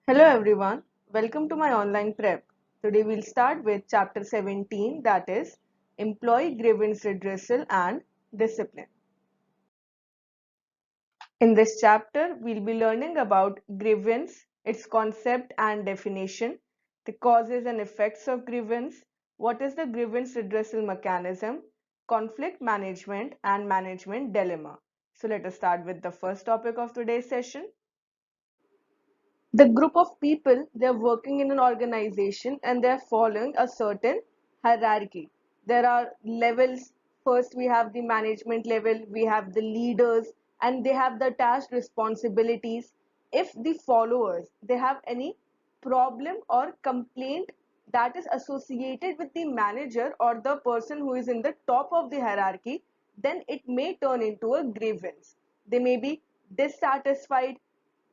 Hello everyone, welcome to my online prep. Today we'll start with chapter 17, that is Employee Grievance Redressal and Discipline. In this chapter, we'll be learning about grievance, its concept and definition, the causes and effects of grievance, what is the grievance redressal mechanism, conflict management and management dilemma. So let us start with the first topic of today's session. The group of people, they're working in an organization and they're following a certain hierarchy. There are levels. First we have the management level, we have the leaders, and they have the attached responsibilities. If the followers, they have any problem or complaint that is associated with the manager or the person who is in the top of the hierarchy, then it may turn into a grievance. They may be dissatisfied.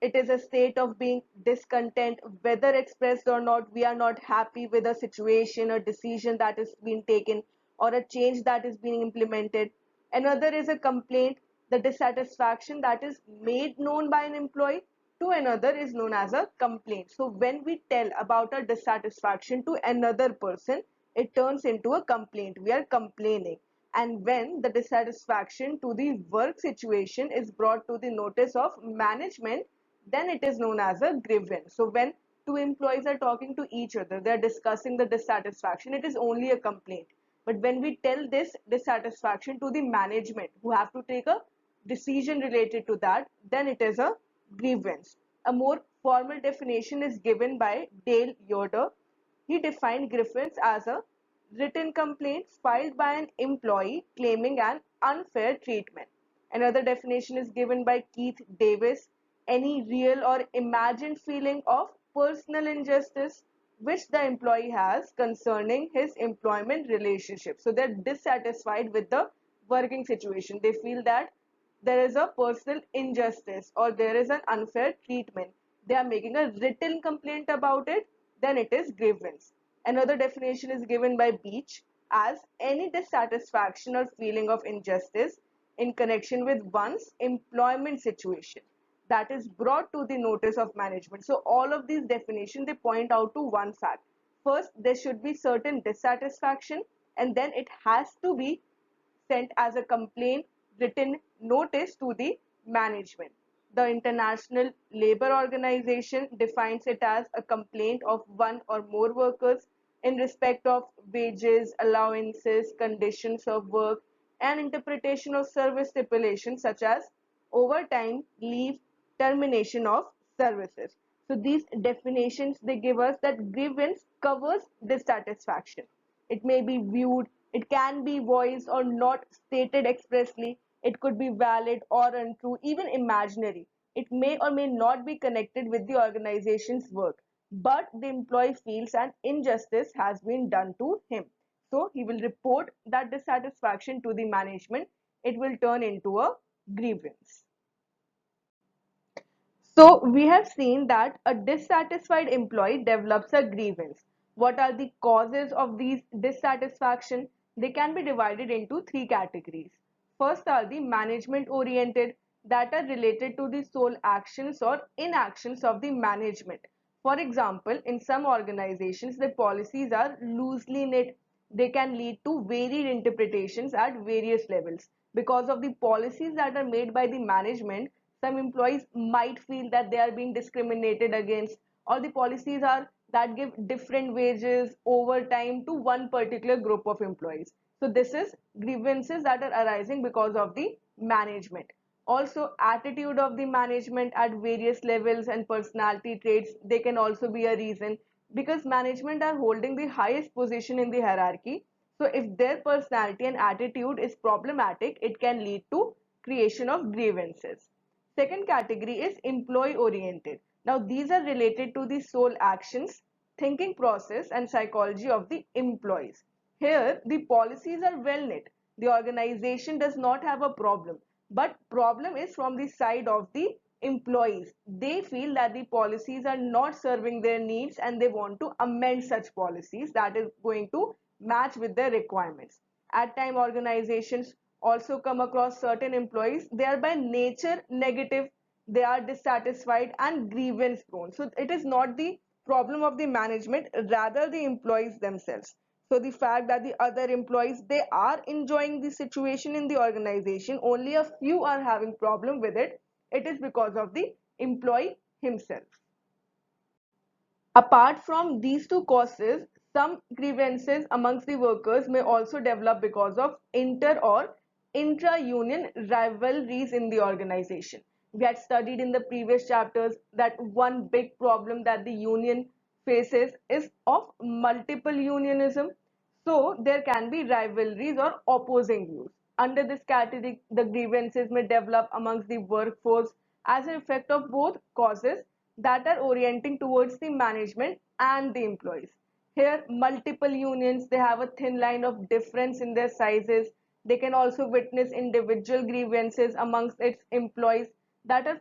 It is a state of being discontent, whether expressed or not. We are not happy with a situation or decision that is being taken or a change that is being implemented. Another is a complaint. The dissatisfaction that is made known by an employee to another is known as a complaint. So when we tell about a dissatisfaction to another person, it turns into a complaint. We are complaining. And when the dissatisfaction to the work situation is brought to the notice of management, then it is known as a grievance. So when two employees are talking to each other, they are discussing the dissatisfaction, it is only a complaint. But when we tell this dissatisfaction to the management who have to take a decision related to that, then it is a grievance. A more formal definition is given by Dale Yoder. He defined grievance as a written complaint filed by an employee claiming an unfair treatment. Another definition is given by Keith Davis: any real or imagined feeling of personal injustice which the employee has concerning his employment relationship. So they're dissatisfied with the working situation. They feel that there is a personal injustice or there is an unfair treatment. They are making a written complaint about it, then it is grievance. Another definition is given by Beach as any dissatisfaction or feeling of injustice in connection with one's employment situation that is brought to the notice of management. So all of these definitions, they point out to one fact. First, there should be certain dissatisfaction, and then it has to be sent as a complaint written notice to the management. The International Labour Organization defines it as a complaint of one or more workers in respect of wages, allowances, conditions of work, and interpretation of service stipulations such as overtime, leave, termination of services. So these definitions, they give us that grievance covers dissatisfaction. It may be viewed, it can be voiced or not stated expressly. It could be valid or untrue, even imaginary. It may or may not be connected with the organization's work, but the employee feels an injustice has been done to him. So he will report that dissatisfaction to the management. It will turn into a grievance. So we have seen that a dissatisfied employee develops a grievance. What are the causes of these dissatisfaction? They can be divided into three categories. First are the management oriented, that are related to the sole actions or inactions of the management. For example, in some organizations, the policies are loosely knit. They can lead to varied interpretations at various levels. Because of the policies that are made by the management, some employees might feel that they are being discriminated against, or the policies are that give different wages overtime to one particular group of employees. So this is grievances that are arising because of the management. Also, attitude of the management at various levels and personality traits, they can also be a reason, because management are holding the highest position in the hierarchy. So if their personality and attitude is problematic, it can lead to creation of grievances. Second category is employee oriented. Now these are related to the sole actions, thinking process and psychology of the employees. Here the policies are well knit. The organization does not have a problem, but problem is from the side of the employees. They feel that the policies are not serving their needs and they want to amend such policies that is going to match with their requirements. At time, organizations also come across certain employees, they are by nature negative. they are dissatisfied and grievance prone. So it is not the problem of the management, rather the employees themselves. So the fact that the other employees, they are enjoying the situation in the organization, only a few are having problem with it, it is because of the employee himself. Apart from these two causes, some grievances amongst the workers may also develop because of inter or intra-union rivalries in the organization. We had studied in the previous chapters that one big problem that the union faces is of multiple unionism. So there can be rivalries or opposing views. Under this category, the grievances may develop amongst the workforce as an effect of both causes that are orienting towards the management and the employees. Here, multiple unions, they have a thin line of difference in their sizes. They can also witness individual grievances amongst its employees that are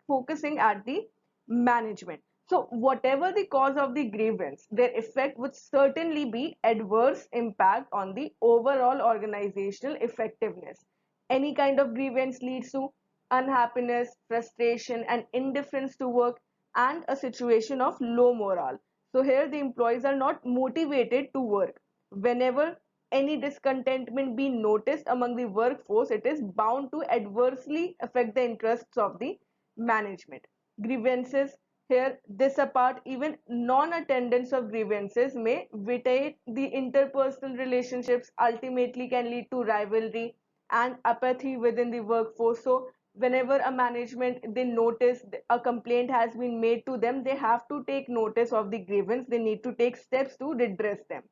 focusing at the management. So whatever the cause of the grievance, their effect would certainly be adverse impact on the overall organizational effectiveness. Any kind of grievance leads to unhappiness, frustration, and indifference to work, and a situation of low morale. So here the employees are not motivated to work. Whenever any discontentment be noticed among the workforce, it is bound to adversely affect the interests of the management. Grievances, here this apart, even non-attendance of grievances may vitiate the interpersonal relationships, ultimately can lead to rivalry and apathy within the workforce. So whenever a management, they notice a complaint has been made to them, they have to take notice of the grievance, they need to take steps to redress them.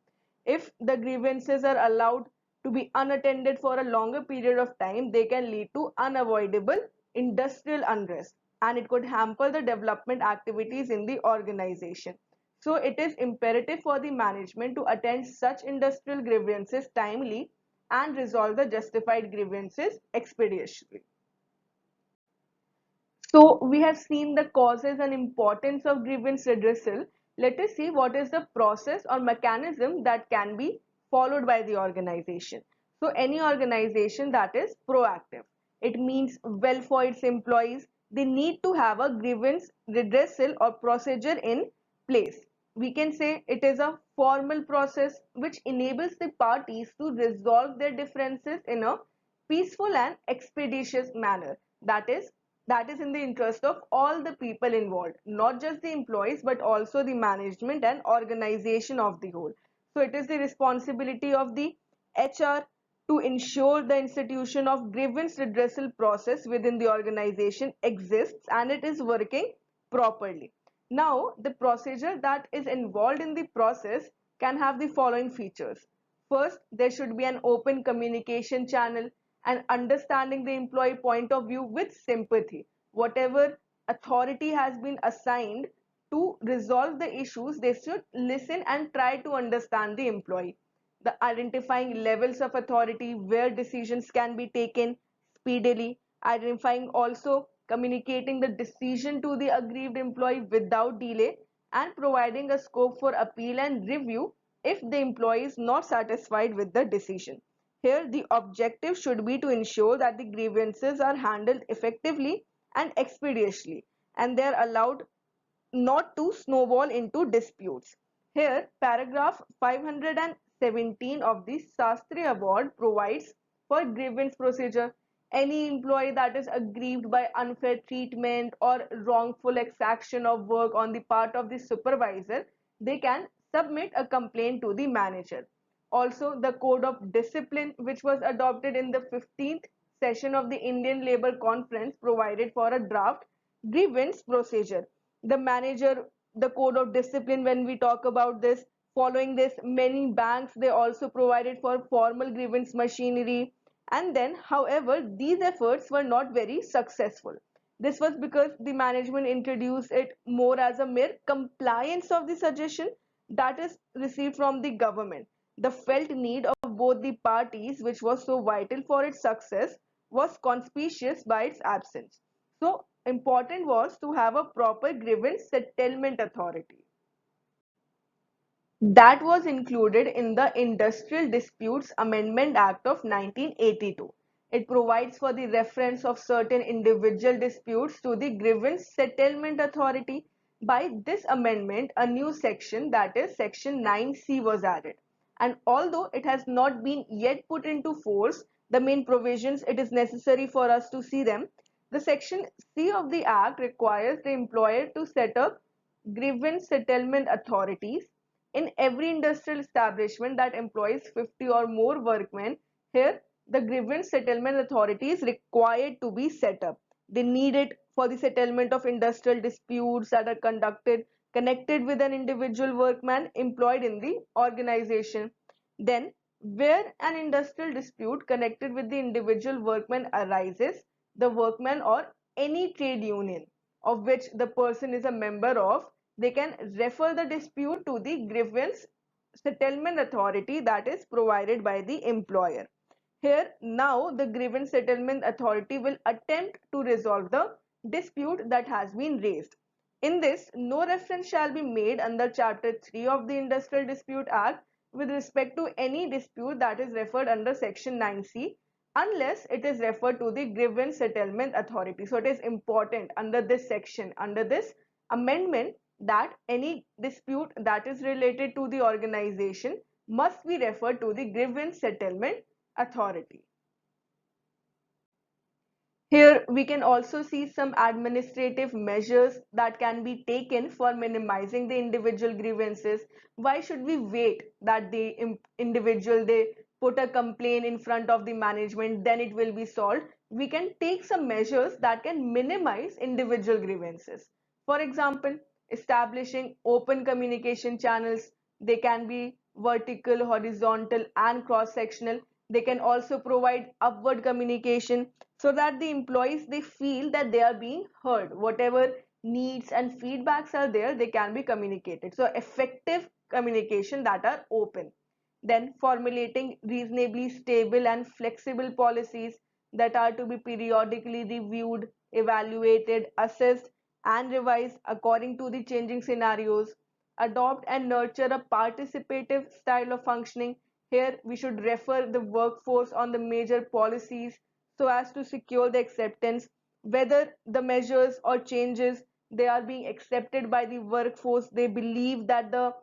If the grievances are allowed to be unattended for a longer period of time, they can lead to unavoidable industrial unrest, and it could hamper the development activities in the organization. So it is imperative for the management to attend such industrial grievances timely and resolve the justified grievances expeditiously. So we have seen the causes and importance of grievance redressal. Let us see what is the process or mechanism that can be followed by the organization. So any organization that is proactive, it means well for its employees, they need to have a grievance redressal or procedure in place. We can say it is a formal process which enables the parties to resolve their differences in a peaceful and expeditious manner. That is in the interest of all the people involved, not just the employees but also the management and organization of the whole. So it is the responsibility of the HR to ensure the institution of grievance redressal process within the organization exists and it is working properly. Now, the procedure that is involved in the process can have the following features. First, there should be an open communication channel and understanding the employee point of view with sympathy. Whatever authority has been assigned to resolve the issues, they should listen and try to understand the employee. The identifying levels of authority where decisions can be taken speedily, identifying also communicating the decision to the aggrieved employee without delay, and providing a scope for appeal and review if the employee is not satisfied with the decision. Here, the objective should be to ensure that the grievances are handled effectively and expeditiously, and they are allowed not to snowball into disputes. Here, paragraph 517 of the Sastry Award provides for grievance procedure. Any employee that is aggrieved by unfair treatment or wrongful exaction of work on the part of the supervisor, they can submit a complaint to the manager. Also, the Code of Discipline, which was adopted in the 15th session of the Indian Labour Conference, provided for a draft grievance procedure. The manager, the Code of Discipline, when we talk about this, following this, many banks, they also provided for formal grievance machinery. And then, however, these efforts were not very successful. This was because the management introduced it more as a mere compliance of the suggestion that is received from the government. The felt need of both the parties, which was so vital for its success, was conspicuous by its absence. So important was to have a proper grievance settlement authority. That was included in the Industrial Disputes Amendment Act of 1982. It provides for the reference of certain individual disputes to the Grievance Settlement Authority. By this amendment, a new section, that is Section 9C, was added. And although it has not been yet put into force, the main provisions, it is necessary for us to see them. The Section C of the Act requires the employer to set up grievance settlement authorities in every industrial establishment that employs 50 or more workmen. Here, the grievance settlement authority is required to be set up. They need it for the settlement of industrial disputes that are connected with an individual workman employed in the organization. Then, where an industrial dispute connected with the individual workman arises, the workman or any trade union of which the person is a member of, they can refer the dispute to the grievance settlement authority that is provided by the employer. Here, now the grievance settlement authority will attempt to resolve the dispute that has been raised. In this, no reference shall be made under Chapter 3 of the Industrial Dispute Act with respect to any dispute that is referred under Section 9C, unless it is referred to the grievance settlement authority. So it is important under this section, under this amendment, that any dispute that is related to the organization must be referred to the grievance settlement authority. Here we can also see some administrative measures that can be taken for minimizing the individual grievances. Why should we wait that the individual they put a complaint in front of the management, then it will be solved? We can take some measures that can minimize individual grievances. For example, establishing open communication channels. They can be vertical, horizontal, and cross-sectional. They can also provide upward communication so that the employees they feel that they are being heard. Whatever needs and feedbacks are there, they can be communicated. So effective communication that are open. Then formulating reasonably stable and flexible policies that are to be periodically reviewed, evaluated, assessed, and revised according to the changing scenarios. Adopt and nurture a participative style of functioning. Here we should refer the workforce on the major policies so as to secure the acceptance, whether the measures or changes they are being accepted by the workforce, they believe that the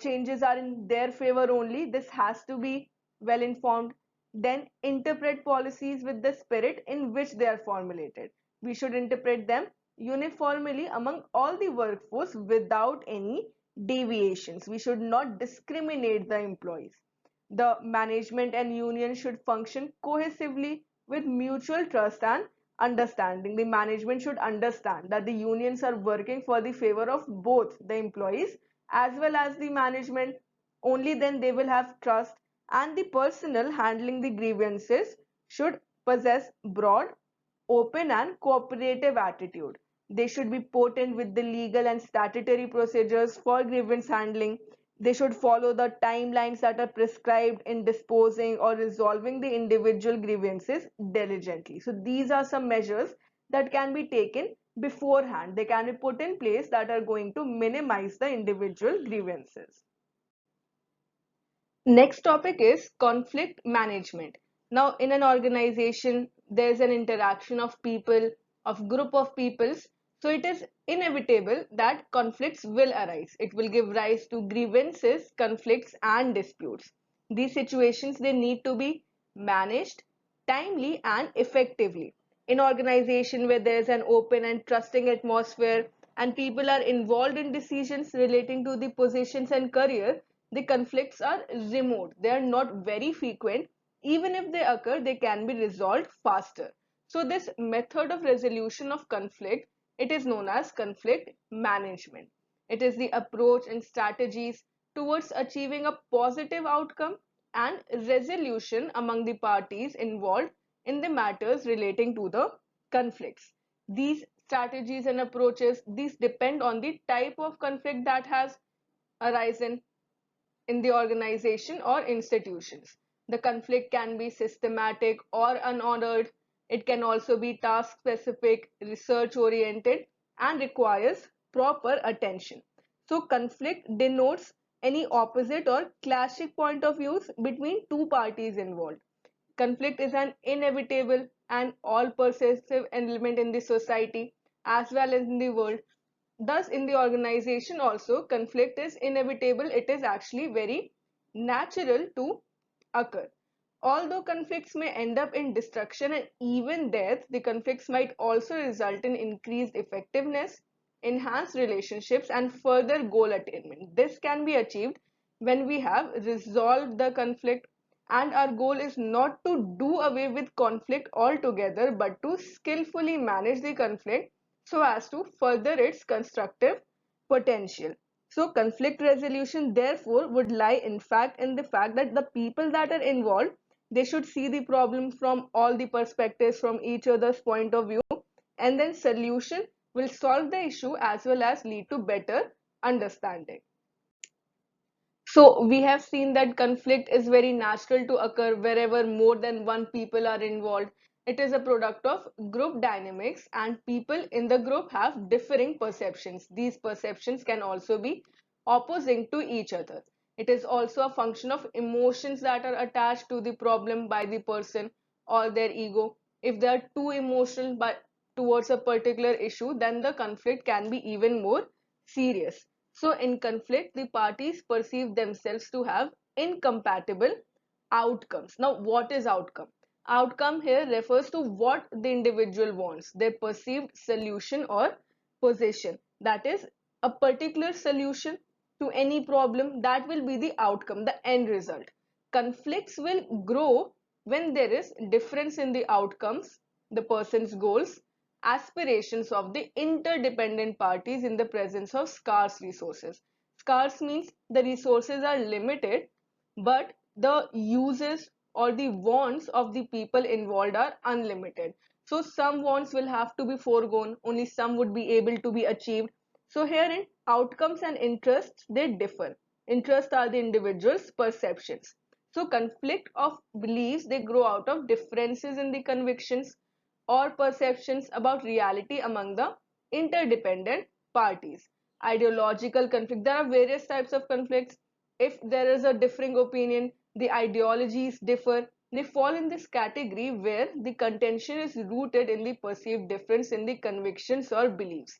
changes are in their favor only. This has to be well informed. Then interpret policies with the spirit in which they are formulated. We should interpret them uniformly among all the workforce without any deviations. We should not discriminate the employees. The management and union should function cohesively with mutual trust and understanding. The management should understand that the unions are working for the favor of both the employees as well as the management. Only then they will have trust, and the personnel handling the grievances should possess broad, open, and cooperative attitude. They should be potent with the legal and statutory procedures for grievance handling. They should follow the timelines that are prescribed in disposing or resolving the individual grievances diligently. So these are some measures that can be taken beforehand. They can be put in place that are going to minimize the individual grievances. Next topic is conflict management. Now, in an organization, there's an interaction of people, of group of peoples. So it is inevitable that conflicts will arise. It will give rise to grievances, conflicts, and disputes. These situations, they need to be managed timely and effectively. In organization where there's an open and trusting atmosphere and people are involved in decisions relating to the positions and career, the conflicts are remote. They are not very frequent. Even if they occur, they can be resolved faster. So this method of resolution of conflict, it is known as conflict management. It is the approach and strategies towards achieving a positive outcome and resolution among the parties involved in the matters relating to the conflicts. These strategies and approaches, these depend on the type of conflict that has arisen in the organization or institutions. The conflict can be systematic or unordered. It can also be task specific, research oriented, and requires proper attention. So, conflict denotes any opposite or clashing point of views between two parties involved. Conflict is an inevitable and all pervasive element in the society as well as in the world. Thus, in the organization also, conflict is inevitable. It is actually very natural to occur. Although conflicts may end up in destruction and even death, the conflicts might also result in increased effectiveness, enhanced relationships, and further goal attainment. This can be achieved when we have resolved the conflict, and our goal is not to do away with conflict altogether, but to skillfully manage the conflict so as to further its constructive potential. So conflict resolution therefore would lie in fact in the fact that the people that are involved, they should see the problem from all the perspectives, from each other's point of view, and then solution will solve the issue as well as lead to better understanding. So we have seen that conflict is very natural to occur wherever more than one people are involved. It is a product of group dynamics and people in the group have differing perceptions. These perceptions can also be opposing to each other. It is also a function of emotions that are attached to the problem by the person or their ego. If they are too emotional towards a particular issue, then the conflict can be even more serious. So in conflict, the parties perceive themselves to have incompatible outcomes. Now, what is outcome? Outcome here refers to what the individual wants, their perceived solution or position. That is, a particular solution to any problem, that will be the outcome, the end result. Conflicts will grow when there is difference in the outcomes, the person's goals, aspirations of the interdependent parties in the presence of scarce resources. Scarce means the resources are limited, but the uses or the wants of the people involved are unlimited. So some wants will have to be foregone, only some would be able to be achieved. So herein outcomes and interests, they differ. Interests are the individual's perceptions. So conflict of beliefs, they grow out of differences in the convictions or perceptions about reality among the interdependent parties. Ideological conflict. There are various types of conflicts. If there is a differing opinion, the ideologies differ. They fall in this category where the contention is rooted in the perceived difference in the convictions or beliefs.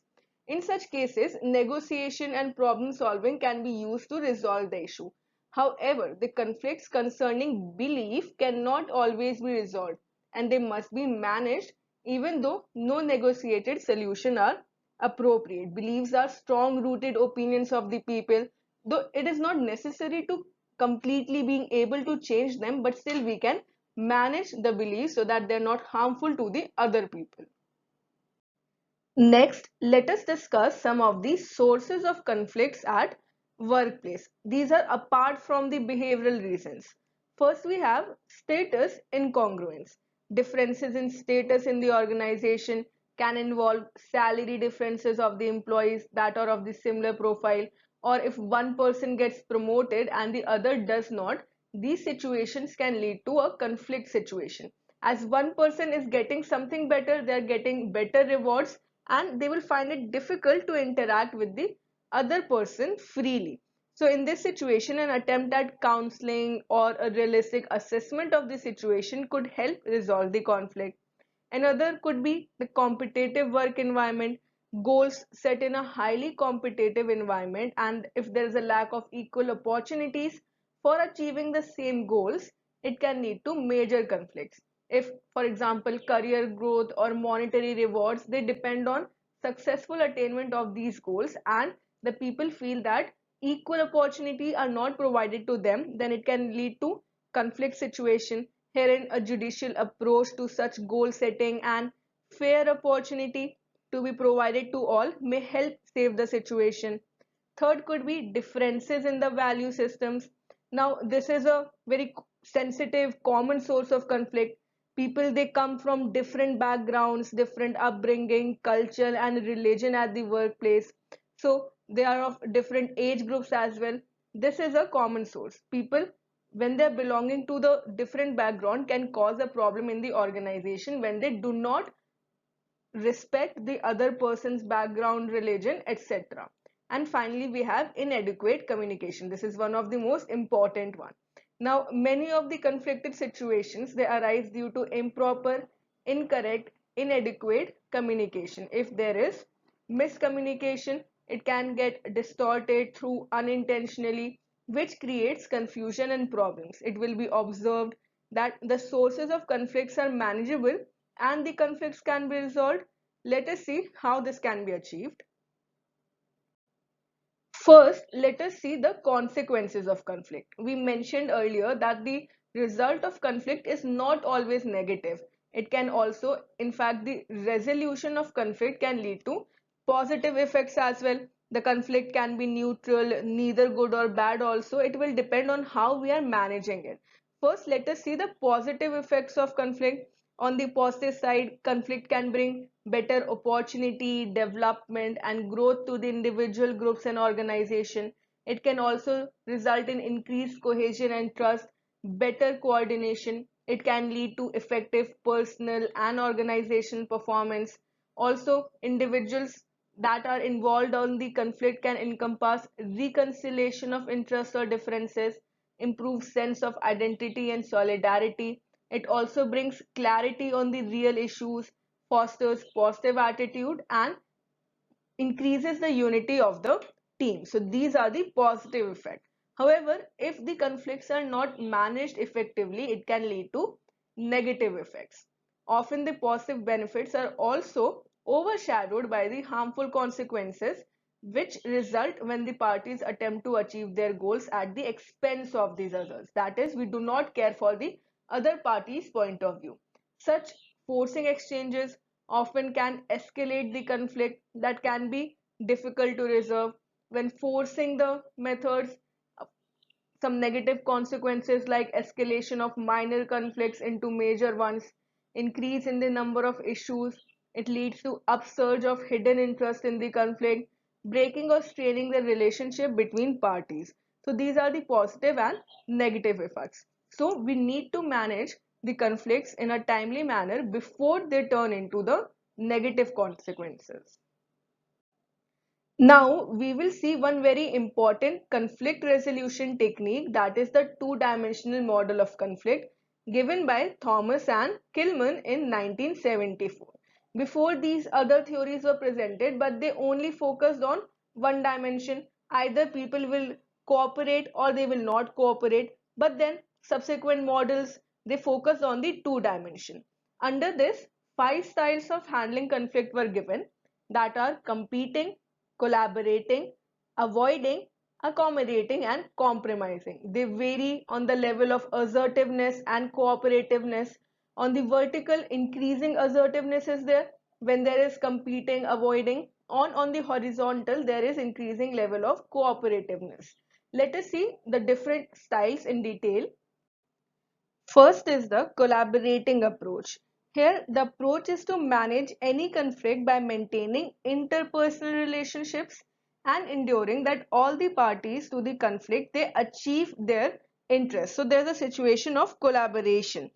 In such cases, negotiation and problem solving can be used to resolve the issue. However, the conflicts concerning belief cannot always be resolved and they must be managed even though no negotiated solution are appropriate. Beliefs are strong rooted opinions of the people, though it is not necessary to completely being able to change them, but still we can manage the beliefs so that they're not harmful to the other people. Next, let us discuss some of the sources of conflicts at workplace. These are apart from the behavioral reasons. First, we have status incongruence. Differences in status in the organization can involve salary differences of the employees that are of the similar profile, or if one person gets promoted and the other does not, these situations can lead to a conflict situation. As one person is getting something better, they are getting better rewards, and they will find it difficult to interact with the other person freely. So in this situation, an attempt at counseling or a realistic assessment of the situation could help resolve the conflict. Another could be the competitive work environment. Goals set in a highly competitive environment, and if there is a lack of equal opportunities for achieving the same goals, it can lead to major conflicts. If, for example, career growth or monetary rewards, they depend on successful attainment of these goals, and the people feel that equal opportunity are not provided to them, then it can lead to conflict situation. Herein, a judicial approach to such goal setting and fair opportunity to be provided to all may help save the situation. Third could be differences in the value systems. Now, this is a very sensitive, common source of conflict. People, they come from different backgrounds, different upbringing, culture, and religion at the workplace. So, they are of different age groups as well. This is a common source. People, when they're belonging to the different background, can cause a problem in the organization when they do not respect the other person's background, religion, etc. And finally, we have inadequate communication. This is one of the most important one. Now, many of the conflicted situations, they arise due to improper, incorrect, inadequate communication. If there is miscommunication, it can get distorted through unintentionally, which creates confusion and problems. It will be observed that the sources of conflicts are manageable and the conflicts can be resolved. Let us see how this can be achieved. First, let us see the consequences of conflict. We mentioned earlier that the result of conflict is not always negative. It can also, in fact, the resolution of conflict can lead to positive effects as well. The conflict can be neutral, neither good or bad also. It will depend on how we are managing it. First, let us see the positive effects of conflict. On the positive side, conflict can bring better opportunity, development, and growth to the individual, groups, and organization. It can also result in increased cohesion and trust, better coordination. It can lead to effective personal and organizational performance. Also, individuals that are involved on the conflict can encompass reconciliation of interests or differences, improve sense of identity and solidarity. It also brings clarity on the real issues, fosters positive attitude, and increases the unity of the team. So these are the positive effects. However, if the conflicts are not managed effectively, it can lead to negative effects. Often the positive benefits are also overshadowed by the harmful consequences which result when the parties attempt to achieve their goals at the expense of these others. That is, we do not care for the other party's point of view. Such forcing exchanges often can escalate the conflict that can be difficult to resolve. When forcing the methods, some negative consequences like escalation of minor conflicts into major ones, increase in the number of issues. It leads to upsurge of hidden interest in the conflict, breaking or straining the relationship between parties. So these are the positive and negative effects. So we need to manage the conflicts in a timely manner before they turn into the negative consequences. Now we will see one very important conflict resolution technique, that is the two-dimensional model of conflict given by Thomas and Kilman in 1974. Before, these other theories were presented, but they only focused on one dimension. Either people will cooperate or they will not cooperate. But then subsequent models, they focused on the two dimension. Under this, five styles of handling conflict were given, that are competing, collaborating, avoiding, accommodating, and compromising. They vary on the level of assertiveness and cooperativeness. On the vertical, increasing assertiveness is there when there is competing, avoiding. On the horizontal, there is increasing level of cooperativeness. Let us see the different styles in detail. First is the collaborating approach. Here, the approach is to manage any conflict by maintaining interpersonal relationships and ensuring that all the parties to the conflict, they achieve their interests. So there's a situation of collaboration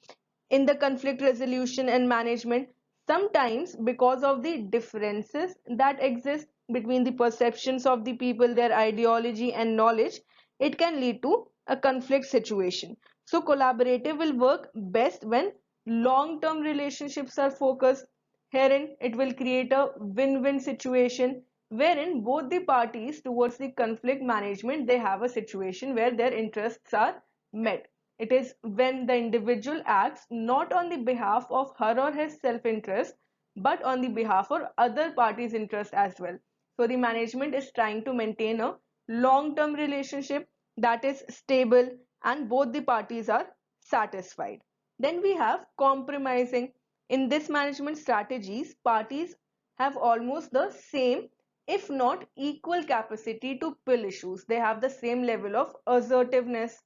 in the conflict resolution and management. Sometimes, because of the differences that exist between the perceptions of the people, their ideology and knowledge, it can lead to a conflict situation. So collaborative will work best when long term relationships are focused. Herein, it will create a win-win situation wherein both the parties towards the conflict management, they have a situation where their interests are met. It is when the individual acts not on the behalf of her or his self-interest, but on the behalf of other parties' interest as well. So the management is trying to maintain a long-term relationship that is stable and both the parties are satisfied. Then we have compromising. In this management strategies, parties have almost the same, if not equal, capacity to pull issues. They have the same level of assertiveness,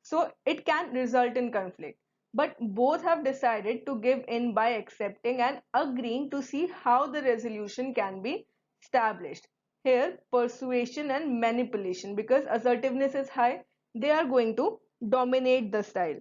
so it can result in conflict. But both have decided to give in by accepting and agreeing to see how the resolution can be established. Here, persuasion and manipulation, because assertiveness is high, they are going to dominate the style.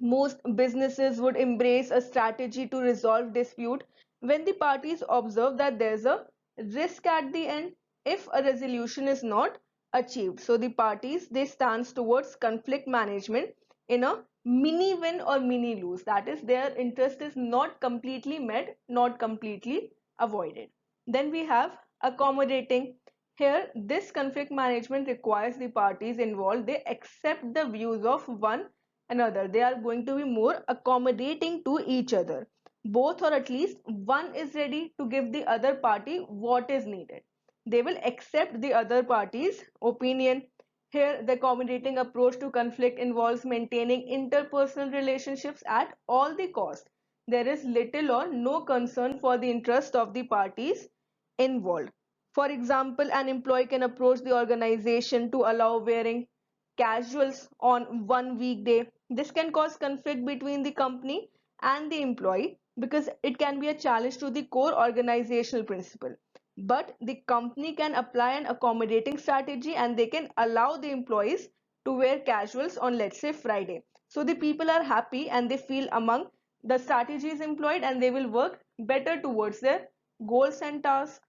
Most businesses would embrace a strategy to resolve dispute when the parties observe that there's a risk at the end if a resolution is not achieved. So the parties, they stands towards conflict management in a mini win or mini lose. That is, their interest is not completely met, not completely avoided. Then we have accommodating. Here, this conflict management requires the parties involved, they accept the views of one another. They are going to be more accommodating to each other. Both or at least one is ready to give the other party what is needed. They will accept the other party's opinion. Here, the accommodating approach to conflict involves maintaining interpersonal relationships at all the cost. There is little or no concern for the interest of the parties involved. For example, an employee can approach the organization to allow wearing casuals on one weekday. This can cause conflict between the company and the employee because it can be a challenge to the core organizational principle. But the company can apply an accommodating strategy and they can allow the employees to wear casuals on, let's say, Friday. So the people are happy and they feel among the strategies employed and they will work better towards their goals and tasks.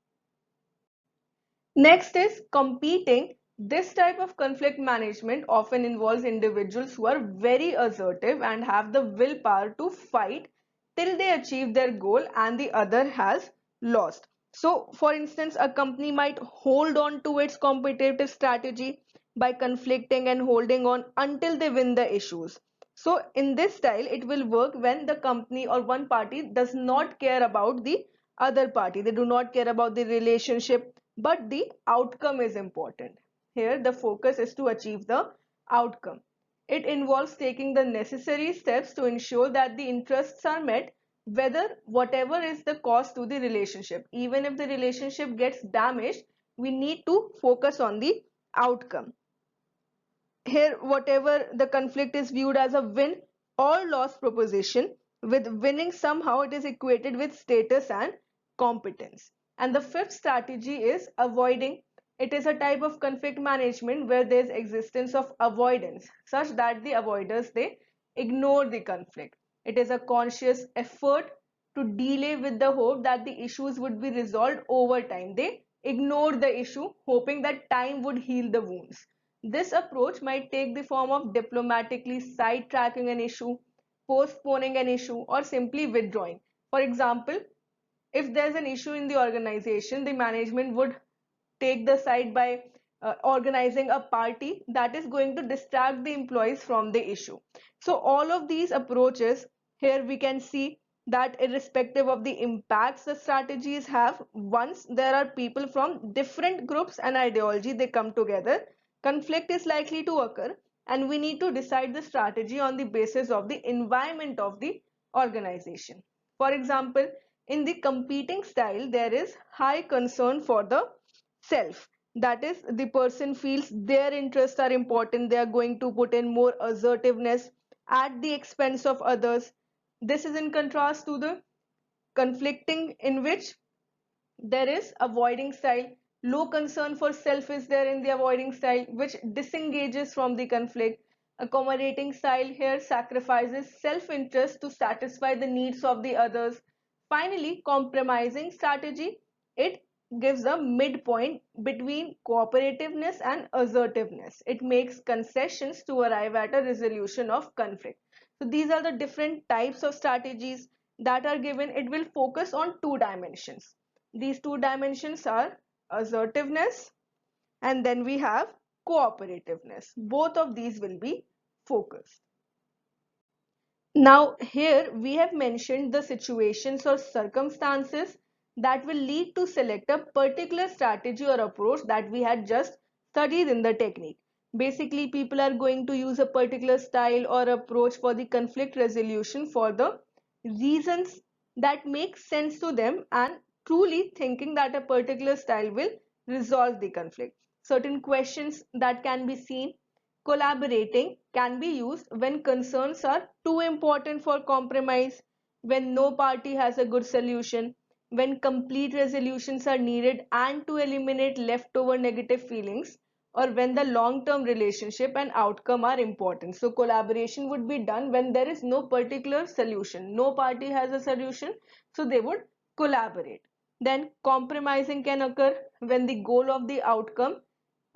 Next is competing. This type of conflict management often involves individuals who are very assertive and have the willpower to fight till they achieve their goal and the other has lost. So, for instance, a company might hold on to its competitive strategy by conflicting and holding on until they win the issues. So, in this style, it will work when the company or one party does not care about the other party. They do not care about the relationship, but the outcome is important. Here, the focus is to achieve the outcome. It involves taking the necessary steps to ensure that the interests are met, whether whatever is the cost to the relationship. Even if the relationship gets damaged, we need to focus on the outcome. Here, whatever the conflict is viewed as a win or loss proposition, with winning somehow it is equated with status and competence. And the fifth strategy is avoiding. It is a type of conflict management where there is existence of avoidance such that the avoiders, they ignore the conflict. It is a conscious effort to delay with the hope that the issues would be resolved over time. They ignore the issue hoping that time would heal the wounds. This approach might take the form of diplomatically sidetracking an issue, postponing an issue, or simply withdrawing. For example, if there's an issue in the organization, the management would take the side by organizing a party that is going to distract the employees from the issue. So all of these approaches, here we can see that irrespective of the impacts the strategies have, once there are people from different groups and ideology, they come together, conflict is likely to occur, and we need to decide the strategy on the basis of the environment of the organization. For example, in the competing style, there is high concern for the self. That is, the person feels their interests are important. They are going to put in more assertiveness at the expense of others. This is in contrast to the conflicting, in which there is avoiding style. Low concern for self is there in the avoiding style, which disengages from the conflict. Accommodating style here sacrifices self-interest to satisfy the needs of the others. Finally, compromising strategy, it gives a midpoint between cooperativeness and assertiveness. It makes concessions to arrive at a resolution of conflict. So these are the different types of strategies that are given. It will focus on two dimensions. These two dimensions are assertiveness and then we have cooperativeness. Both of these will be focused. Now here we have mentioned the situations or circumstances that will lead to select a particular strategy or approach that we had just studied in the technique. Basically, people are going to use a particular style or approach for the conflict resolution for the reasons that make sense to them and truly thinking that a particular style will resolve the conflict. Certain questions that can be seen. Collaborating can be used when concerns are too important for compromise, when no party has a good solution, when complete resolutions are needed and to eliminate leftover negative feelings, or when the long-term relationship and outcome are important. So collaboration would be done when there is no particular solution. No party has a solution, so they would collaborate. Then compromising can occur when the goal of the outcome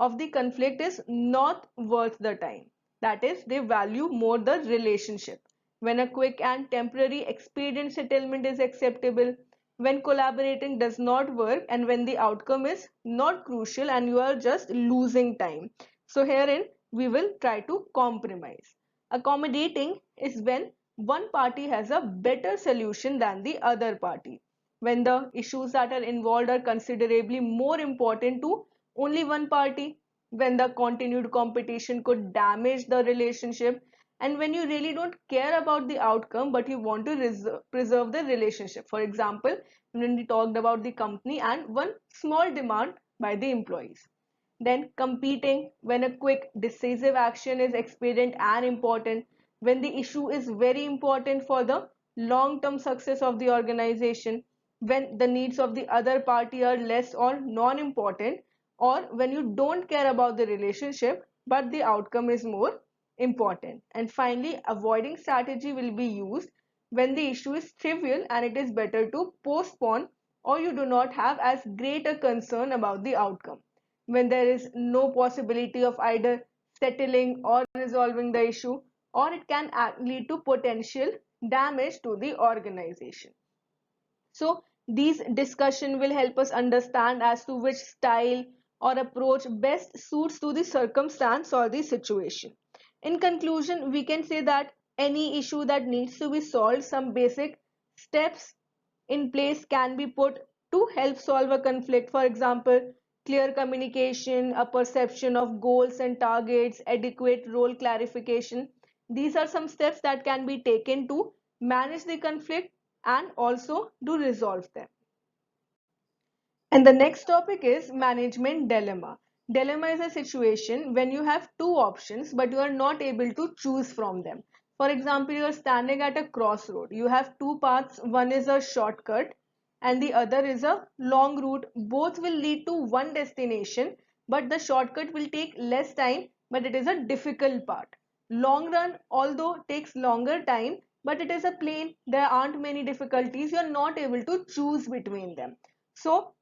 of the conflict is not worth the time. That is, they value more the relationship. When a quick and temporary expedient settlement is acceptable, when collaborating does not work, and when the outcome is not crucial and you are just losing time. So herein we will try to compromise. Accommodating is when one party has a better solution than the other party. When the issues that are involved are considerably more important to only one party, when the continued competition could damage the relationship, and when you really don't care about the outcome but you want to preserve the relationship. For example, when we talked about the company and one small demand by the employees. Then competing, when a quick decisive action is expedient and important, when the issue is very important for the long term success of the organization, when the needs of the other party are less or non important, or when you don't care about the relationship but the outcome is more important. And finally, avoiding strategy will be used when the issue is trivial and it is better to postpone, or you do not have as great a concern about the outcome, when there is no possibility of either settling or resolving the issue, or it can lead to potential damage to the organization. So these discussion will help us understand as to which style or approach best suits to the circumstance or the situation. In conclusion, we can say that any issue that needs to be solved, some basic steps in place can be put to help solve a conflict. For example, clear communication, a perception of goals and targets, adequate role clarification. These are some steps that can be taken to manage the conflict and also to resolve them. And the next topic is management dilemma. Dilemma is a situation when you have two options but you are not able to choose from them. For example, you are standing at a crossroad. You have two paths. One is a shortcut and the other is a long route. Both will lead to one destination, but the shortcut will take less time, but it is a difficult part. Long run, although takes longer time, but it is a plain. There aren't many difficulties. You are not able to choose between them. So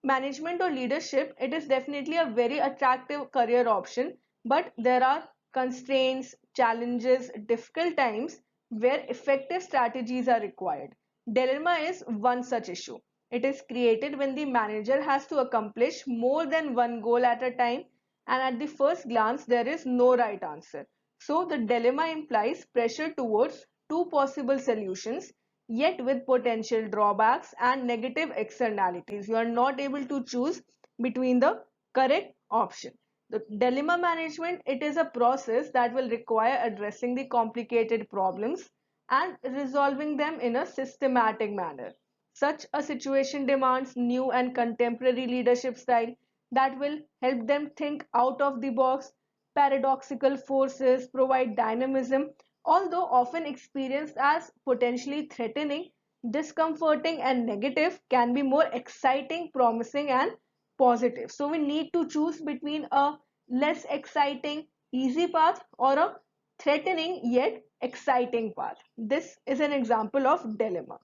management or leadership, it is definitely a very attractive career option, but there are constraints, challenges, difficult times where effective strategies are required. Dilemma is one such issue. It is created when the manager has to accomplish more than one goal at a time, and at the first glance there is no right answer. So the dilemma implies pressure towards two possible solutions, yet with potential drawbacks and negative externalities. You are not able to choose between the correct option. The dilemma management, it is a process that will require addressing the complicated problems and resolving them in a systematic manner. Such a situation demands new and contemporary leadership style that will help them think out of the box. Paradoxical forces provide dynamism, although often experienced as potentially threatening, discomforting, and negative, can be more exciting, promising, and positive. So we need to choose between a less exciting, easy path or a threatening yet exciting path. This is an example of dilemma.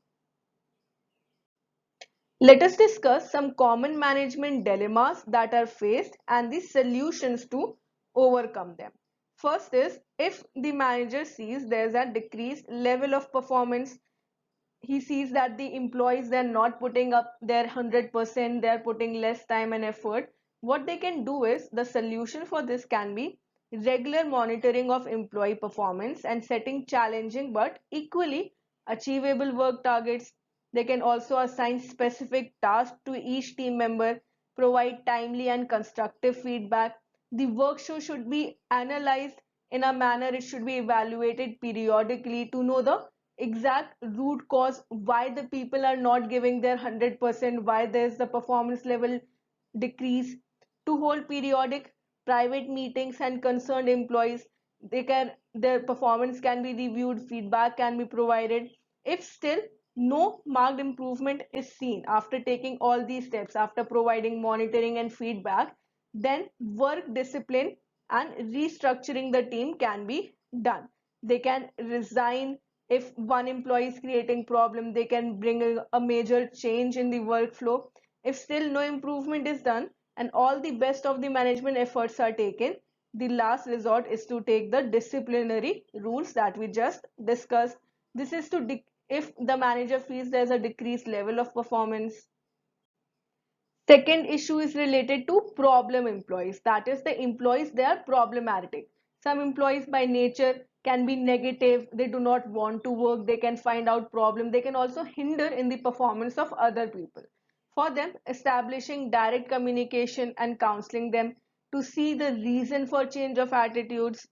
Let us discuss some common management dilemmas that are faced and the solutions to overcome them. First is, if the manager sees there's a decreased level of performance, he sees that the employees, they're not putting up their 100%, they're putting less time and effort. What they can do is, the solution for this can be regular monitoring of employee performance and setting challenging but equally achievable work targets. They can also assign specific tasks to each team member, provide timely and constructive feedback. The work should be analyzed in a manner, it should be evaluated periodically to know the exact root cause why the people are not giving their 100%, why there's the performance level decrease. To hold periodic private meetings and concerned employees, their performance can be reviewed, feedback can be provided. If still no marked improvement is seen after taking all these steps, after providing monitoring and feedback, then work discipline and restructuring the team can be done. They can resign. If one employee is creating problem, they can bring a major change in the workflow. If still no improvement is done, and all the best of the management efforts are taken, the last resort is to take the disciplinary rules that we just discussed. This is to if the manager feels there's a decreased level of performance. Second issue is related to problem employees. That is, the employees, they are problematic. Some employees by nature can be negative. They do not want to work. They can find out problem. They can also hinder in the performance of other people. For them, establishing direct communication and counseling them to see the reason for change of attitudes.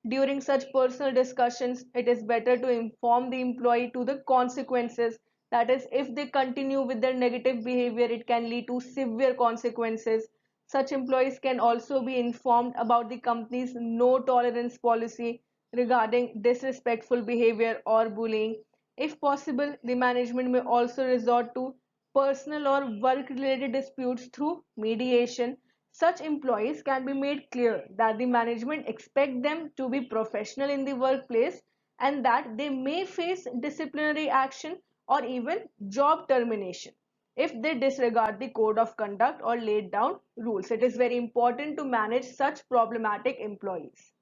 During such personal discussions, it is better to inform the employee to the consequences. That is, if they continue with their negative behavior, it can lead to severe consequences. Such employees can also be informed about the company's no tolerance policy regarding disrespectful behavior or bullying. If possible, the management may also resort to personal or work related disputes through mediation. Such employees can be made clear that the management expect them to be professional in the workplace and that they may face disciplinary action or even job termination if they disregard the code of conduct or laid down rules. It is very important to manage such problematic employees.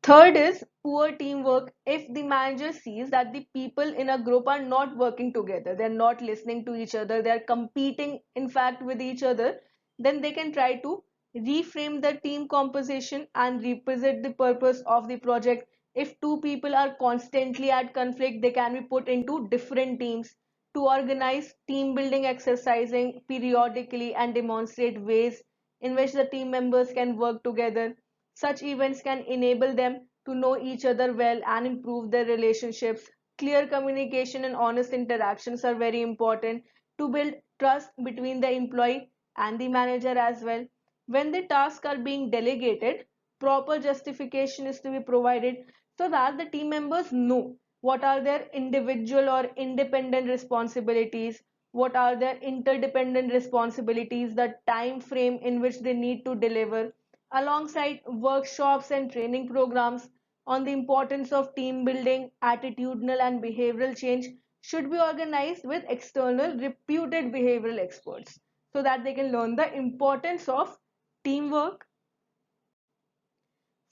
Third is poor teamwork. If the manager sees that the people in a group are not working together, they're not listening to each other, they're competing in fact with each other, then they can try to reframe the team composition and represent the purpose of the project. If two people are constantly at conflict, they can be put into different teams to organize team building exercising periodically and demonstrate ways in which the team members can work together. Such events can enable them to know each other well and improve their relationships. Clear communication and honest interactions are very important to build trust between the employee and the manager as well. When the tasks are being delegated, proper justification is to be provided so that the team members know what are their individual or independent responsibilities, what are their interdependent responsibilities, the time frame in which they need to deliver. Alongside workshops and training programs on the importance of team building, attitudinal and behavioral change should be organized with external reputed behavioral experts so that they can learn the importance of teamwork.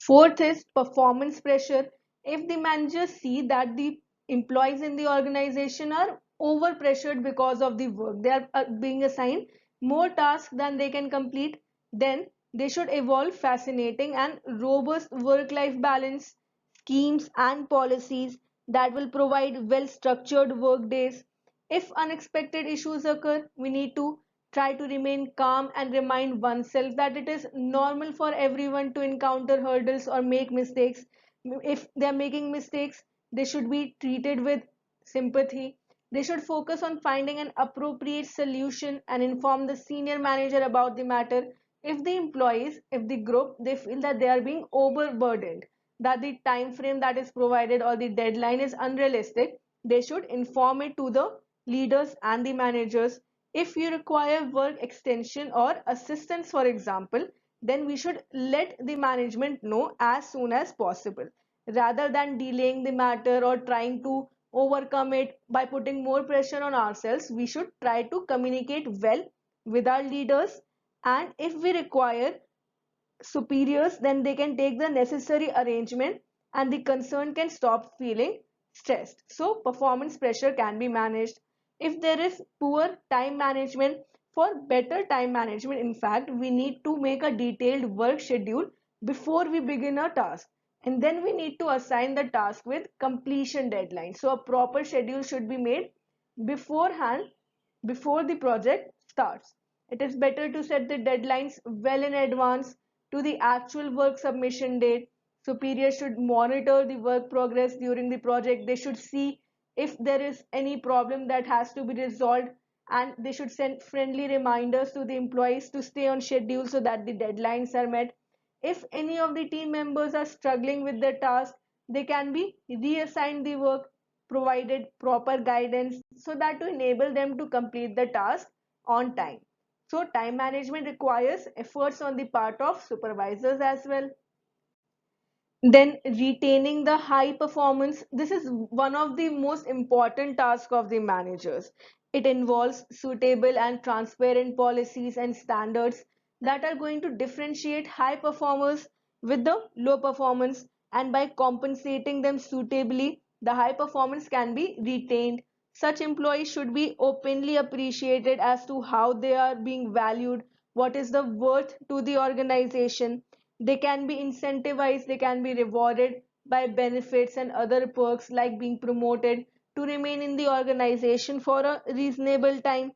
Fourth is performance pressure. If the managers see that the employees in the organization are over pressured because of the work, they are being assigned more tasks than they can complete, then they should evolve fascinating and robust work life balance schemes and policies that will provide well structured work days. If unexpected issues occur, we need to try to remain calm and remind oneself that it is normal for everyone to encounter hurdles or make mistakes. If they are making mistakes, they should be treated with sympathy. They should focus on finding an appropriate solution and inform the senior manager about the matter. If the employees, if the group, they feel that they are being overburdened, that the time frame that is provided or the deadline is unrealistic, they should inform it to the leaders and the managers. If you require work extension or assistance, for example, then we should let the management know as soon as possible. Rather than delaying the matter or trying to overcome it by putting more pressure on ourselves, we should try to communicate well with our leaders. And if we require superiors, then they can take the necessary arrangement and the concern can stop feeling stressed. So performance pressure can be managed. If there is poor time management, for better time management, in fact, we need to make a detailed work schedule before we begin a task. And then we need to assign the task with completion deadline. So a proper schedule should be made beforehand before the project starts. It is better to set the deadlines well in advance to the actual work submission date. Superiors should monitor the work progress during the project. They should see if there is any problem that has to be resolved, and they should send friendly reminders to the employees to stay on schedule so that the deadlines are met. If any of the team members are struggling with their task, they can be reassigned the work, provided proper guidance so that to enable them to complete the task on time. So time management requires efforts on the part of supervisors as well. Then retaining the high performance. This is one of the most important tasks of the managers. It involves suitable and transparent policies and standards that are going to differentiate high performers with the low performance, and by compensating them suitably, the high performance can be retained. Such employees should be openly appreciated as to how they are being valued, what is the worth to the organization. They can be incentivized, they can be rewarded by benefits and other perks like being promoted to remain in the organization for a reasonable time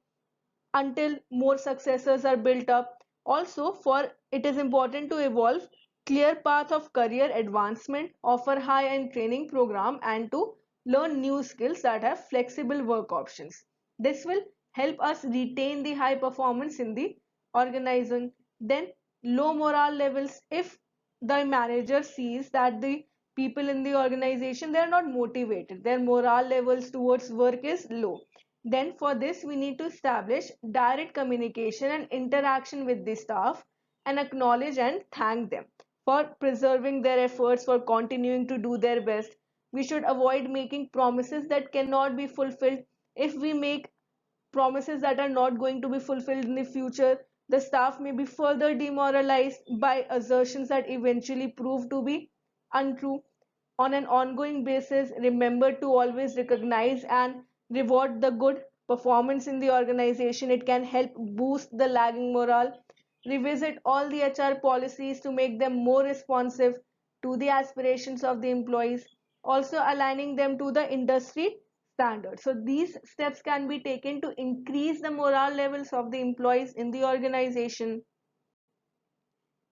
until more successors are built up. Also, for it is important to evolve clear path of career advancement, offer high-end training program, and to learn new skills that have flexible work options. This will help us retain the high performance in the organization. Then low morale levels. If the manager sees that the people in the organization, they are not motivated, their morale levels towards work is low, then for this we need to establish direct communication and interaction with the staff and acknowledge and thank them for preserving their efforts, for continuing to do their best. We should avoid making promises that cannot be fulfilled. If we make promises that are not going to be fulfilled in the future, the staff may be further demoralized by assertions that eventually prove to be untrue. On an ongoing basis, remember to always recognize and reward the good performance in the organization. It can help boost the lagging morale. Revisit all the HR policies to make them more responsive to the aspirations of the employees, also aligning them to the industry standards. So these steps can be taken to increase the morale levels of the employees in the organization.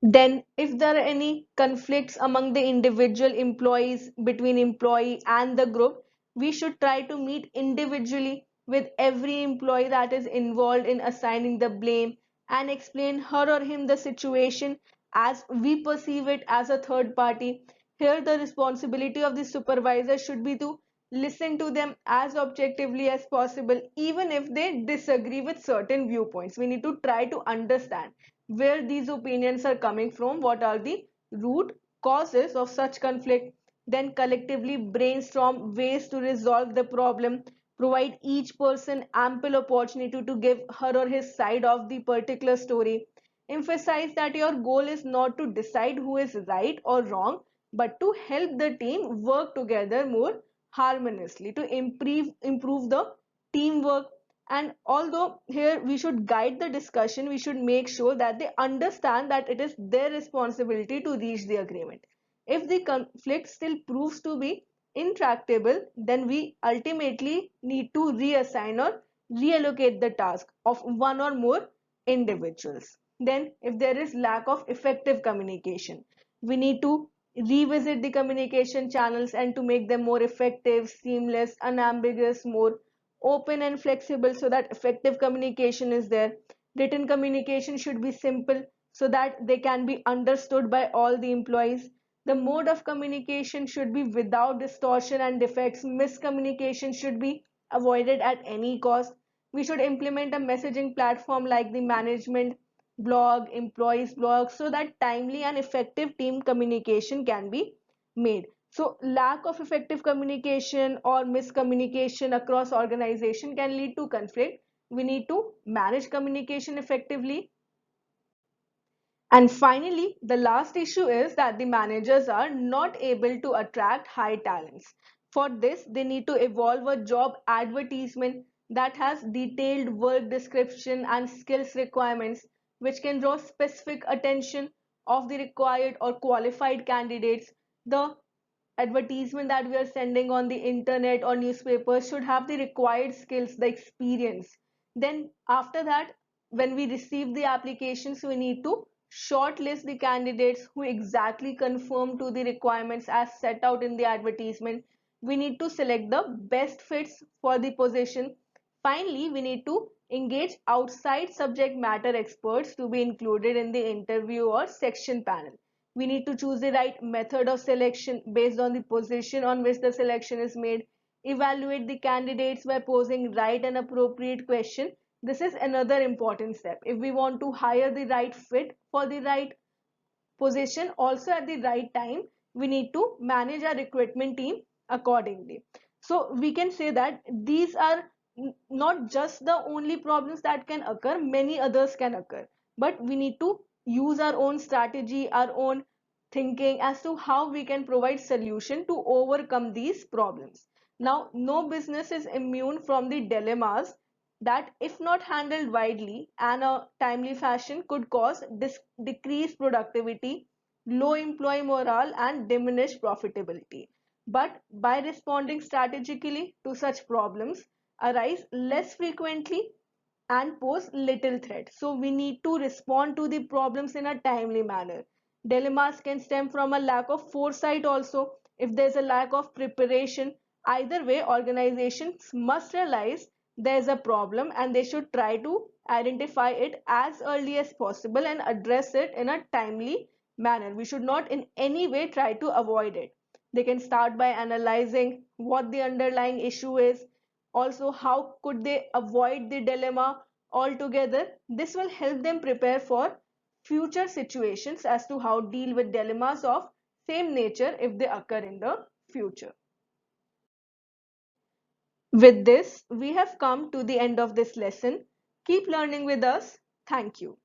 Then, if there are any conflicts among the individual employees, between employee and the group, we should try to meet individually with every employee that is involved in assigning the blame and explain her or him the situation as we perceive it as a third party. Here, the responsibility of the supervisor should be to listen to them as objectively as possible, even if they disagree with certain viewpoints. We need to try to understand where these opinions are coming from, what are the root causes of such conflict, then collectively brainstorm ways to resolve the problem, provide each person ample opportunity to give her or his side of the particular story, emphasize that your goal is not to decide who is right or wrong, but to help the team work together more harmoniously to improve the teamwork. And although here we should guide the discussion, we should make sure that they understand that it is their responsibility to reach the agreement. If the conflict still proves to be intractable, then we ultimately need to reassign or reallocate the task of one or more individuals. Then, if there is lack of effective communication, we need to revisit the communication channels and to make them more effective, seamless, unambiguous, more open and flexible so that effective communication is there. Written communication should be simple so that they can be understood by all the employees. The mode of communication should be without distortion and defects. Miscommunication should be avoided at any cost. We should implement a messaging platform like the management blog, employees blog, so that timely and effective team communication can be made. So lack of effective communication or miscommunication across organization can lead to conflict. We need to manage communication effectively. And finally, the last issue is that the managers are not able to attract high talents. For this, they need to evolve a job advertisement that has detailed work description and skills requirements, which can draw specific attention of the required or qualified candidates. The advertisement that we are sending on the internet or newspapers should have the required skills, the experience. Then after that, when we receive the applications, we need to shortlist the candidates who exactly conform to the requirements as set out in the advertisement. We need to select the best fits for the position. Finally, we need to engage outside subject matter experts to be included in the interview or section panel. We need to choose the right method of selection based on the position on which the selection is made. Evaluate the candidates by posing right and appropriate question. This is another important step. If we want to hire the right fit for the right position also at the right time, we need to manage our recruitment team accordingly. So we can say that these are not just the only problems that can occur, many others can occur. But we need to use our own strategy, our own thinking as to how we can provide solution to overcome these problems. Now, no business is immune from the dilemmas that, if not handled widely and a timely fashion, could cause decreased productivity, low employee morale, and diminished profitability. But by responding strategically to such problems arise less frequently and pose little threat. So we need to respond to the problems in a timely manner. Dilemmas can stem from a lack of foresight also. If there's a lack of preparation, either way, organizations must realize there's a problem and they should try to identify it as early as possible and address it in a timely manner. We should not in any way try to avoid it. They can start by analyzing what the underlying issue is, also how could they avoid the dilemma altogether. This will help them prepare for future situations as to how deal with dilemmas of same nature if they occur in the future. With this, we have come to the end of this lesson. Keep learning with us. Thank you.